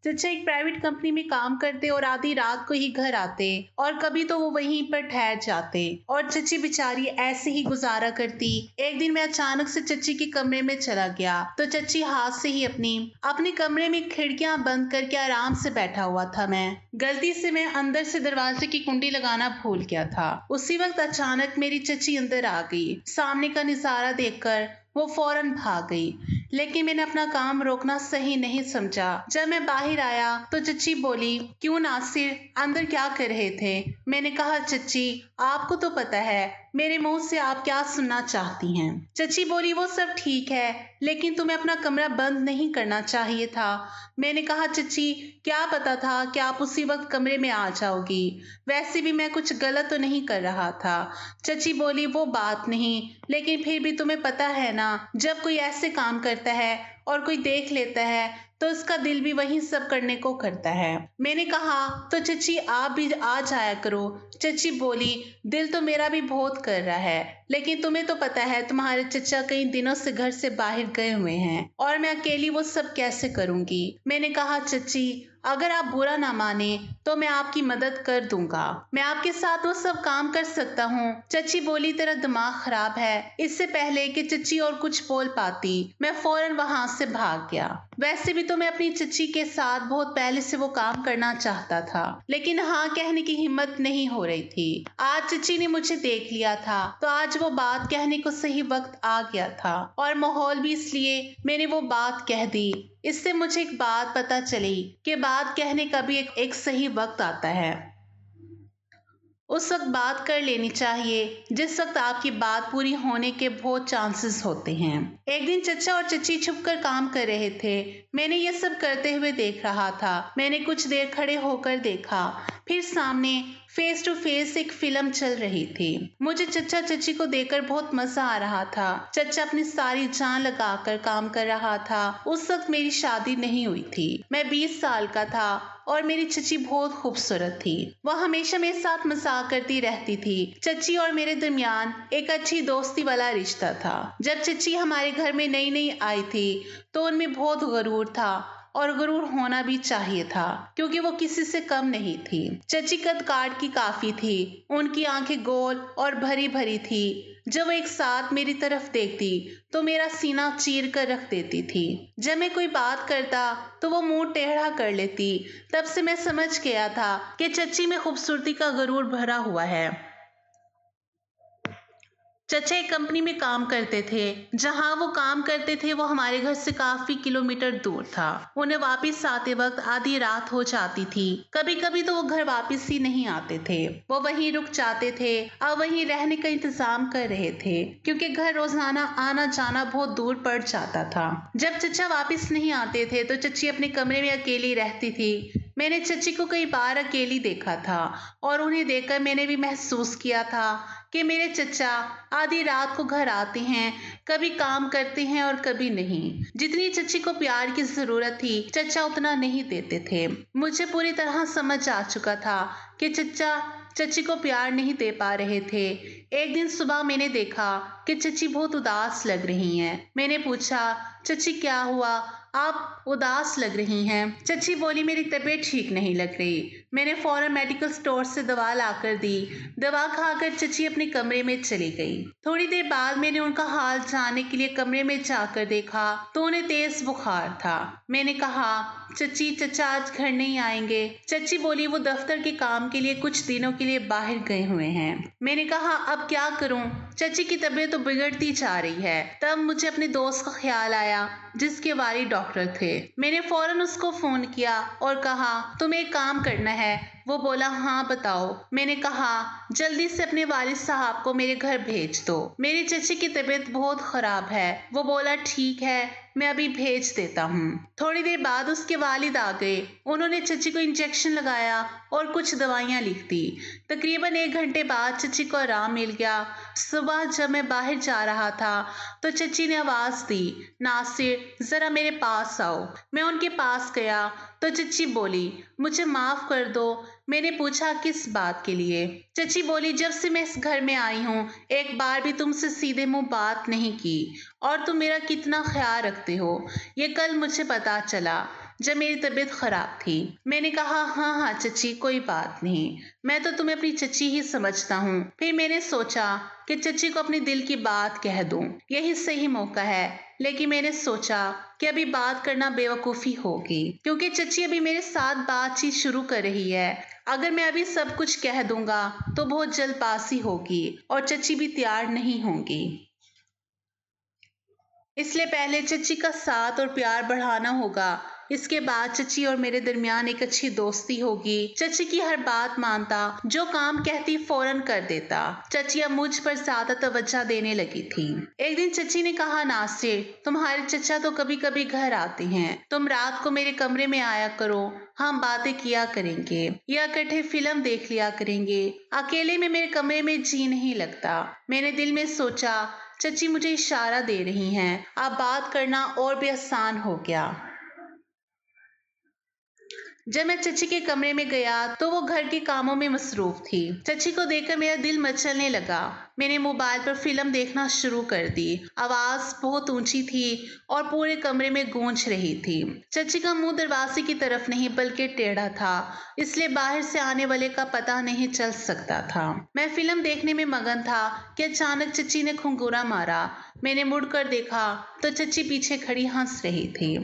चचा एक private company में काम करते और आधी रात को ही घर आते और कभी तो वो वहीं पर ठहर जाते और चची बेचारी ऐसे ही गुजारा करती। एक दिन मैं अचानक से चची के कमरे में चला गया तो चची हाथ से ही अपनी अपने कमरे में खिड़कियां बंद करके आराम से बैठा हुआ था। मैं गलती से मैं अंदर से दरवाजे की कुंडी लगाना भूल गया था। उसी वक्त अचानक मेरी चची अंदर आ गई। सामने का नजारा देखकर वो फौरन भाग गई, लेकिन मैंने अपना काम रोकना सही नहीं समझा। जब मैं बाहर आया तो चची बोली, क्यों नासिर, अंदर क्या कर रहे थे? मैंने कहा, चची आपको तो पता है मेरे मुंह से आप क्या सुनना चाहती हैं। चची बोली, वो सब ठीक है, लेकिन तुम्हें अपना कमरा बंद नहीं करना चाहिए था। मैंने कहा, चची क्या पता था कि आप उसी वक्त कमरे में आ जाओगी, वैसे भी मैं कुछ गलत तो नहीं कर रहा था। चची बोली, वो बात नहीं, लेकिन फिर भी तुम्हें पता है ना, जब कोई ऐसे काम करता है और कोई देख लेता है तो उसका दिल भी वही सब करने को करता है। मैंने कहा, तो चची आप भी आ जाया करो। चची बोली, दिल तो मेरा भी बहुत कर रहा है, लेकिन तुम्हें तो पता है तुम्हारे चचा कई दिनों से घर से बाहर गए हुए हैं और मैं अकेली वो सब कैसे करूंगी। मैंने कहा, चची अगर आप बुरा ना माने तो मैं आपकी मदद कर दूंगा, मैं आपके साथ वो सब काम कर सकता हूँ। चची बोली, तेरा दिमाग खराब है। इससे पहले कि चची और कुछ बोल पाती मैं फौरन वहां से भाग गया। वैसे भी तो मैं अपनी चची के साथ बहुत पहले से वो काम करना चाहता था, लेकिन हाँ कहने की हिम्मत नहीं हो रही थी। आज चची ने मुझे देख लिया था तो आज वो बात कहने को सही वक्त आ गया था और माहौल भी, इसलिए मैंने वो बात कह दी। इससे मुझे एक बात पता चली कि बात कहने का भी एक सही वक्त आता है। उस वक्त बात कर लेनी चाहिए जिस वक्त आपकी बात पूरी होने के बहुत चांसेस होते हैं। एक दिन चचा और चची छुपकर काम कर रहे थे। मैंने ये सब करते हुए देख रहा था। मैंने कुछ देर खड़े होकर देखा, फिर सामने फेस टू फेस एक फिल्म चल रही थी। मुझे चचा चची को देखकर बहुत मजा आ रहा था। चचा अपनी सारी जान लगाकर काम कर रहा था। उस वक्त मेरी शादी नहीं हुई थी, मैं 20 साल का था और मेरी चची बहुत खूबसूरत थी। वह हमेशा मेरे साथ मजाक करती रहती थी। चची और मेरे दरमियान एक अच्छी दोस्ती वाला रिश्ता था। जब चची हमारे घर में नई नई आई थी तो उनमें बहुत गरूर था और गुरूर होना भी चाहिए था, क्योंकि वो किसी से कम नहीं थी। चची कद काट की काफी थी, उनकी आंखें गोल और भरी भरी थी। जब वो एक साथ मेरी तरफ देखती तो मेरा सीना चीर कर रख देती थी। जब मैं कोई बात करता तो वो मुंह टेढ़ा कर लेती। तब से मैं समझ गया था कि चची में खूबसूरती का गुरूर भरा हुआ है। चचा एक कंपनी में काम करते थे। जहां वो काम करते थे वो हमारे घर से काफी किलोमीटर दूर था। उन्हें वापस आते वक्त आधी रात हो जाती थी। कभी कभी तो वो घर वापस ही नहीं आते थे, वो वहीं रुक जाते थे और वहीं रहने का इंतजाम कर रहे थे, क्योंकि घर रोजाना आना जाना बहुत दूर पड़ जाता था। जब चचा वापस नहीं आते थे तो चची अपने कमरे में अकेली रहती थी। मैंने चची को कई बार अकेली देखा था और उन्हें देखकर मैंने भी महसूस किया था कि मेरे चचा आधी रात को घर आते हैं, कभी काम करते हैं और कभी नहीं। जितनी चची को प्यार की जरूरत थी चचा उतना नहीं देते थे। मुझे पूरी तरह समझ आ चुका था कि चचा चची को प्यार नहीं दे पा रहे थे। एक दिन सुबह मैंने देखा कि चची बहुत उदास लग रही हैं। मैंने पूछा, चची क्या हुआ, आप उदास लग रही हैं? चची बोली, मेरी तबीयत ठीक नहीं लग रही। मैंने फौरन मेडिकल स्टोर से दवा लाकर दी। दवा खाकर चची अपने कमरे में चली गई। थोड़ी देर बाद मैंने उनका हाल जानने के लिए कमरे में जाकर देखा तो उन्हें तेज बुखार था। मैंने कहा, चची चचा आज घर नहीं आएंगे? चची बोली, वो दफ्तर के काम के लिए कुछ दिनों के लिए बाहर गए हुए हैं। मैंने कहा, अब क्या करूं? चची की तबीयत तो बिगड़ती जा रही है। तब मुझे अपने दोस्त का ख्याल आया जिसके वालिद डॉक्टर थे। मैंने फौरन उसको फोन किया और कहा, तुम्हें एक काम करना है। वो बोला, हाँ बताओ। मैंने कहा, जल्दी से अपने वालिद साहब को मेरे घर भेज दो, मेरी चची की तबीयत बहुत खराब है। वो बोला, ठीक है, मैं अभी भेज देता हूँ। थोड़ी देर बाद उसके वालिद आ गए। उन्होंने चची को इंजेक्शन लगाया और कुछ दवाइयाँ लिख दी। तकरीबन 1 घंटे बाद चची को आराम मिल गया। सुबह जब मैं बाहर जा रहा था तो चची ने आवाज दी, नासिर जरा मेरे पास आओ। मैं उनके पास गया तो चची बोली, मुझे माफ कर दो। मैंने पूछा, किस बात के लिए? चची बोली, जब से मैं इस घर में आई हूँ एक बार भी तुमसे सीधे मुंह बात नहीं की और तुम मेरा कितना ख्याल रखते हो ये कल मुझे पता चला। जब मेरी तबीयत खराब थी। मैंने कहा, हाँ हाँ चची, कोई बात नहीं, मैं तो तुम्हें अपनी चची ही समझता हूँ। फिर मैंने सोचा कि चची को अपने दिल की बात कह दूं, यही सही मौका है। लेकिन मैंने सोचा कि अभी बात करना बेवकूफ़ी होगी, क्योंकि चची अभी मेरे साथ बातचीत शुरू कर रही है। अगर मैं अभी सब कुछ कह दूंगा तो बहुत जल्दबाजी होगी और चची भी तैयार नहीं होंगी। इसलिए पहले चची का साथ और प्यार बढ़ाना होगा। इसके बाद चची और मेरे दरमियान एक अच्छी दोस्ती होगी। चची की हर बात मानता, जो काम कहती फौरन कर देता। चची अब मुझ पर ज्यादा तवज्जो देने लगी थी। एक दिन चची ने कहा, नासिर, तुम्हारे चचा तो कभी कभी घर आते हैं, तुम रात को मेरे कमरे में आया करो, हम बातें किया करेंगे या इकट्ठे फिल्म देख लिया करेंगे। अकेले में मेरे कमरे में जी नहीं लगता। मैंने दिल में सोचा, चची मुझे इशारा दे रही हैं, अब बात करना और भी आसान हो गया। जब मैं चची के कमरे में गया तो वो घर के कामों में मसरूफ थी। चची को देखकर मेरा दिल मचलने लगा। मैंने मोबाइल पर फिल्म देखना शुरू कर दी। आवाज बहुत ऊंची थी और पूरे कमरे में गूंज रही थी। चची का मुंह दरवाजे की तरफ नहीं बल्कि टेढ़ा था, इसलिए बाहर से आने वाले का पता नहीं चल सकता था। मैं फिल्म देखने में मगन था कि अचानक चची ने घुंघूरा मारा। मैंने मुड़कर देखा तो चची पीछे खड़ी हंस रही थी।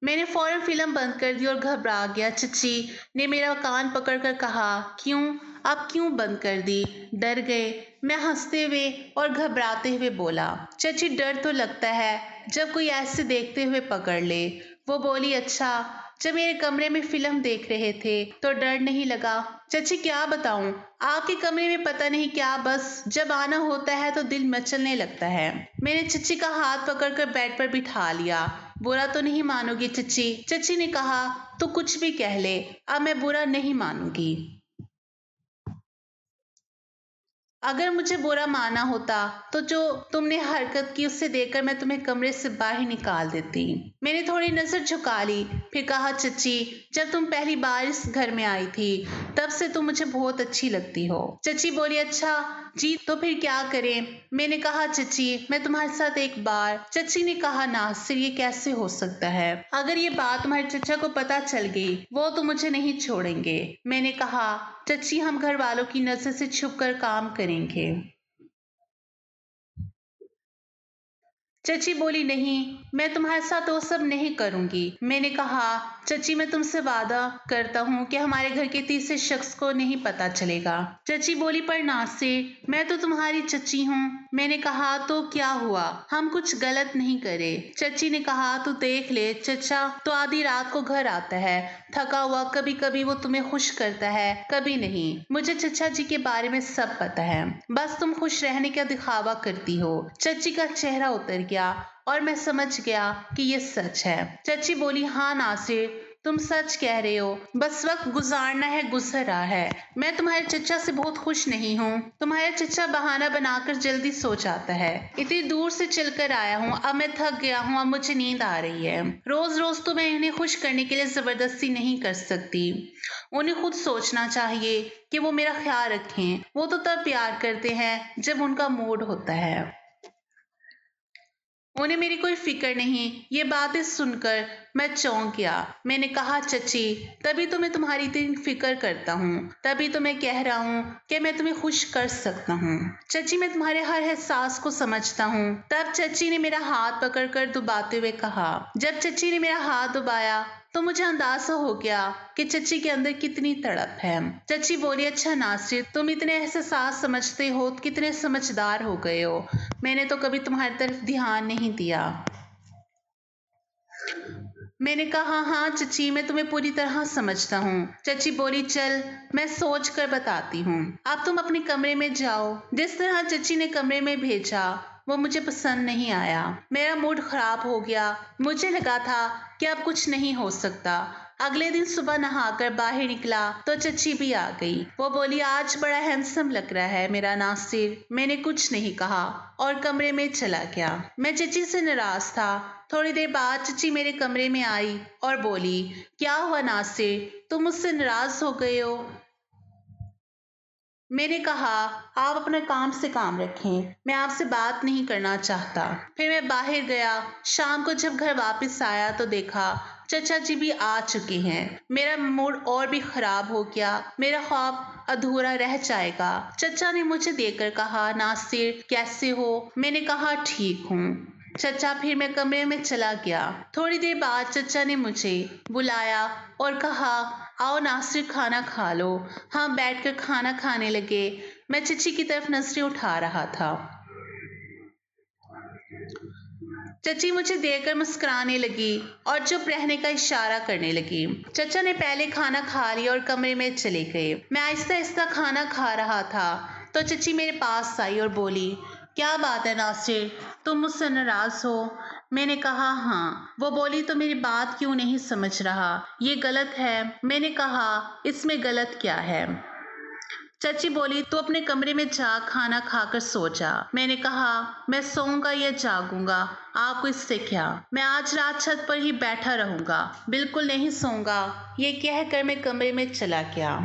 मैंने फौरन फिल्म बंद कर दी और घबरा गया। चची ने मेरा कान पकड़कर कहा, क्यों, अब क्यों बंद कर दी, डर गए? मैं हंसते हुए और घबराते हुए बोला, चची डर तो लगता है जब कोई ऐसे देखते हुए पकड़ ले। वो बोली, अच्छा, जब मेरे कमरे में फिल्म देख रहे थे तो डर नहीं लगा? चची क्या बताऊं, आपके कमरे में पता नहीं क्या, बस जब आना होता है तो दिल मचलने लगता है। मैंने चची का हाथ पकड़कर बेड पर बिठा लिया। बुरा तो नहीं मानोगी चची? चची ने कहा, तो कुछ भी कह ले, अब मैं बुरा नहीं मानूंगी। अगर मुझे बुरा माना होता तो जो तुमने हरकत की उससे देखकर मैं तुम्हें कमरे से बाहर निकाल देती। मैंने थोड़ी नजर झुका ली, फिर कहा, चची, जब तुम पहली बार इस घर में आई थी तब से तुम मुझे बहुत अच्छी लगती हो। चची बोली, अच्छा जी, तो फिर क्या करें? मैंने कहा, चची मैं तुम्हारे साथ एक बार। चची ने कहा, नासिर, ये कैसे हो सकता है? अगर ये बात तुम्हारे चचा को पता चल गई वो तो मुझे नहीं छोड़ेंगे। मैंने कहा, चची हम घर वालों की नजर से छुपकर काम करेंगे। चची बोली, नहीं, मैं तुम्हारे साथ वो सब नहीं करूंगी। मैंने कहा, चची मैं तुमसे वादा करता हूँ कि हमारे घर के तीसरे शख्स को नहीं पता चलेगा। चची बोली, पर नासिर मैं तो तुम्हारी चची हूँ। मैंने कहा, तो क्या हुआ, हम कुछ गलत नहीं करे। चची ने कहा, तू देख ले, चचा तो आधी रात को घर आता है थका हुआ, कभी कभी वो तुम्हें खुश करता है, कभी नहीं। मुझे चचा जी के बारे में सब पता है, बस तुम खुश रहने का दिखावा करती हो। चची का चेहरा उतर गया और मैं समझ गया कि ये सच है। चची बोली, हाँ नासिर, तुम सच कह रहे हो, बस वक्त गुजारना है, गुजर रहा है। मैं तुम्हारे चचा से बहुत खुश नहीं हूँ। तुम्हारे चचा बहाना बनाकर जल्दी सो जाता है। इतनी दूर से चलकर आया हूँ, अब मैं थक गया हूँ, अब मुझे नींद आ रही है। रोज रोज तो मैं इन्हें खुश करने के लिए जबरदस्ती नहीं कर सकती। उन्हें खुद सोचना चाहिए कि वो मेरा ख्याल रखें। वो तो तब प्यार करते हैं जब उनका मूड होता है, उन्हें मेरी कोई फिक्र नहीं। ये बातें सुनकर मैं चौंक गया। मैंने कहा, चची तभी तो मैं तुम्हारी इतनी फिक्र करता हूँ, तभी तो मैं कह रहा हूँ कि मैं तुम्हें खुश कर सकता हूँ। चची मैं तुम्हारे हर एहसास को समझता हूँ। तब चची ने मेरा हाथ पकड़कर दबाते हुए कहा। जब चची ने मेरा हाथ दबाया तो मुझे अंदाजा हो गया कि चची के अंदर कितनी तड़प है। चची बोली, अच्छा नासिर, तुम इतने एहसास समझते हो, कितने समझदार हो गए हो। मैंने तो कभी तुम्हारी तरफ ध्यान नहीं दिया। मैंने कहा, हाँ चची मैं तुम्हें पूरी तरह समझता हूँ। चची बोली, चल मैं सोच कर बताती हूँ, अब तुम अपने कमरे में जाओ। जिस तरह चची ने कमरे में भेजा वो मुझे पसंद नहीं आया। मेरा मूड खराब हो गया। मुझे लगा था कि अब कुछ नहीं हो सकता। अगले दिन सुबह नहाकर बाहर निकला तो चची भी आ गई। वो बोली, आज बड़ा हैंडसम लग रहा है मेरा नासिर। मैंने कुछ नहीं कहा और कमरे में चला गया। मैं चची से नाराज था। थोड़ी देर बाद चची मेरे कमरे में आई और बोली, क्या हुआ नासिर, तुम मुझसे नाराज हो गए हो? मैंने कहा, आप अपना काम से काम रखें, मैं आपसे बात नहीं करना चाहता। फिर मैं बाहर गया। शाम को जब घर वापस आया तो देखा चचा जी भी आ चुके हैं। मेरा मूड और भी खराब हो गया। मेरा ख्वाब अधूरा रह जाएगा। चचा ने मुझे देखकर कहा, नासिर कैसे हो? मैंने कहा, ठीक हूँ चचा। फिर मैं कमरे में चला गया। थोड़ी देर बाद चचा ने मुझे बुलाया और कहा, आओ नासिर खाना खा लो। हम बैठकर खाना खाने लगे। मैं चची की तरफ नजरें उठा रहा था। चची मुझे देखकर मुस्कुराने लगी और चुप रहने का इशारा करने लगी। चचा ने पहले खाना खा लिया और कमरे में चले गए। मैं आहिस्ता आहिस्ता खाना खा रहा था तो चची मेरे पास आई और बोली, क्या बात है नासिर, तुम मुझसे नाराज हो? मैंने कहा, हाँ। वो बोली, तो मेरी बात क्यों नहीं समझ रहा? ये गलत है। मैंने कहा, इसमें गलत क्या है? चाची बोली, तू अपने कमरे में जा, खाना खाकर सो जा। मैंने कहा, मैं सोऊंगा या जागूंगा, आपको इससे क्या? मैं आज रात छत पर ही बैठा रहूंगा, बिल्कुल नहीं सोऊंगा। ये कहकर मैं कमरे में चला गया।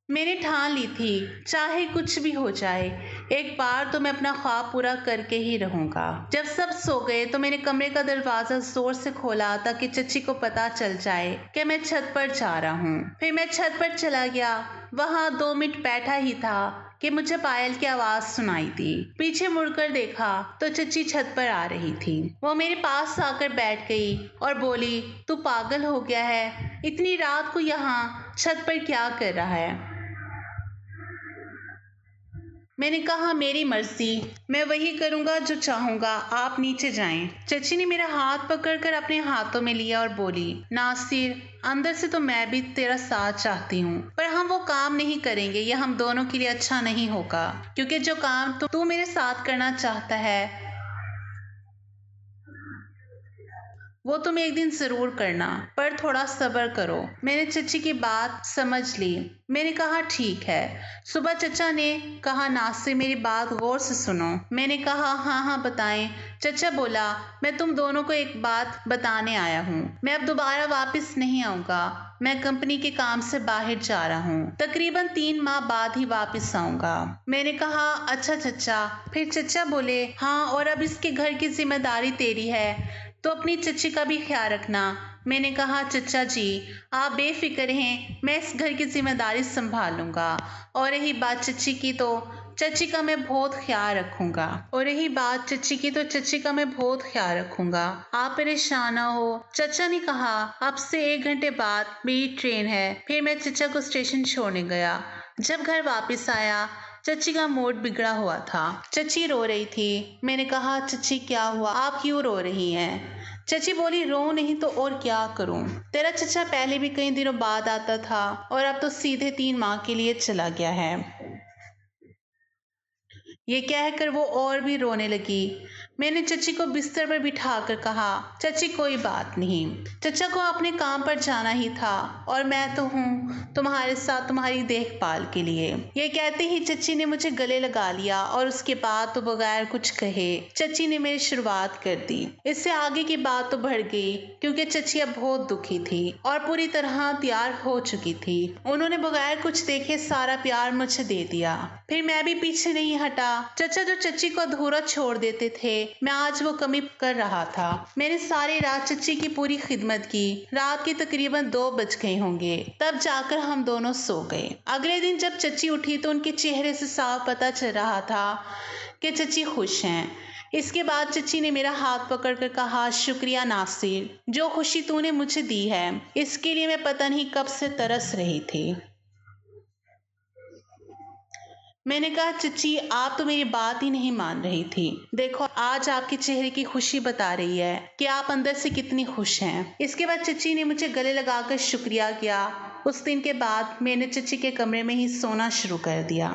मैंने ठान ली थी, चाहे कुछ भी हो जाए, एक बार तो मैं अपना ख्वाब पूरा करके ही रहूंगा। जब सब सो गए तो मैंने कमरे का दरवाजा जोर से खोला ताकि चची को पता चल जाए कि मैं छत पर जा रहा हूँ। फिर मैं छत पर चला गया। वहां 2 मिनट बैठा ही था कि मुझे पायल की आवाज सुनाई दी। पीछे मुड़कर देखा तो चची छत पर आ रही थी। वो मेरे पास आकर बैठ गई और बोली, तू पागल हो गया है? इतनी रात को यहाँ छत पर क्या कर रहा है? मैंने कहा, मेरी मर्जी, मैं वही करूंगा जो चाहूंगा, आप नीचे जाएं। चची ने मेरा हाथ पकड़कर अपने हाथों में लिया और बोली, नासिर, अंदर से तो मैं भी तेरा साथ चाहती हूँ, पर हम वो काम नहीं करेंगे। ये हम दोनों के लिए अच्छा नहीं होगा, क्योंकि जो काम तू मेरे साथ करना चाहता है वो तुम एक दिन जरूर करना, पर थोड़ा सब्र करो। मैंने चची की बात समझ ली। मैंने कहा, ठीक है। सुबह चचा ने कहा, नासिर, मेरी बात गौर से सुनो। मैंने कहा, हाँ हाँ बताएं। चचा बोला, मैं तुम दोनों को एक बात बताने आया हूँ। मैं अब दोबारा वापस नहीं आऊंगा। मैं कंपनी के काम से बाहर जा रहा हूँ। तकरीबन 3 माह बाद ही वापस आऊंगा। मैंने कहा, अच्छा चचा। फिर चचा बोले, हाँ, और अब इसके घर की जिम्मेदारी तेरी है, तो अपनी चची का भी ख्याल रखना। मैंने कहा, चचा जी, आप बेफिक्र हैं, मैं इस घर की जिम्मेदारी संभाल लूंगा। और रही बात चची की तो चची का मैं बहुत ख्याल रखूंगा। आप परेशान ना हो। चचा ने कहा, अब से 1 घंटे बाद मेरी ट्रेन है। फिर मैं चचा को स्टेशन छोड़ने गया। जब घर वापस आया, चची का मूड बिगड़ा हुआ था। चची रो रही थी। मैंने कहा, चची क्या हुआ, आप क्यों रो रही हैं? चची बोली, रो नहीं तो और क्या करूं? तेरा चचा पहले भी कई दिनों बाद आता था और अब तो सीधे 3 माह के लिए चला गया है। ये कहकर वो और भी रोने लगी। मैंने चची को बिस्तर पर बिठाकर कहा, चची कोई बात नहीं, चचा को अपने काम पर जाना ही था और मैं तो हूँ तुम्हारे साथ तुम्हारी देखभाल के लिए। ये कहते ही चची ने मुझे गले लगा लिया और उसके बाद तो बगैर कुछ कहे चची ने मेरी शुरुआत कर दी। इससे आगे की बात तो बढ़ गई क्योंकि चची अब बहुत दुखी थी और पूरी तरह तैयार हो चुकी थी। उन्होंने बगैर कुछ देखे सारा प्यार मुझे दे दिया। फिर मैं भी पीछे नहीं हटा। चचा जो चची को अधूरा छोड़ देते थे, मैं आज वो कमी कर रहा था। मैंने सारी रात चची की पूरी खिदमत की। रात के तकरीबन 2 बज गए होंगे, तब जाकर हम दोनों सो गए। अगले दिन जब चची उठी तो उनके चेहरे से साफ पता चल रहा था कि चची खुश हैं। इसके बाद चची ने मेरा हाथ पकड़कर कहा, शुक्रिया नासिर, जो खुशी तूने मुझे दी है इसके लिए मैं पता नहीं कब से तरस रही थी। मैंने कहा, चची, आप तो मेरी बात ही नहीं मान रही थी। देखो, आज आपके चेहरे की खुशी बता रही है कि आप अंदर से कितनी खुश हैं। इसके बाद चची ने मुझे गले लगाकर शुक्रिया किया। उस दिन के बाद मैंने चची के कमरे में ही सोना शुरू कर दिया।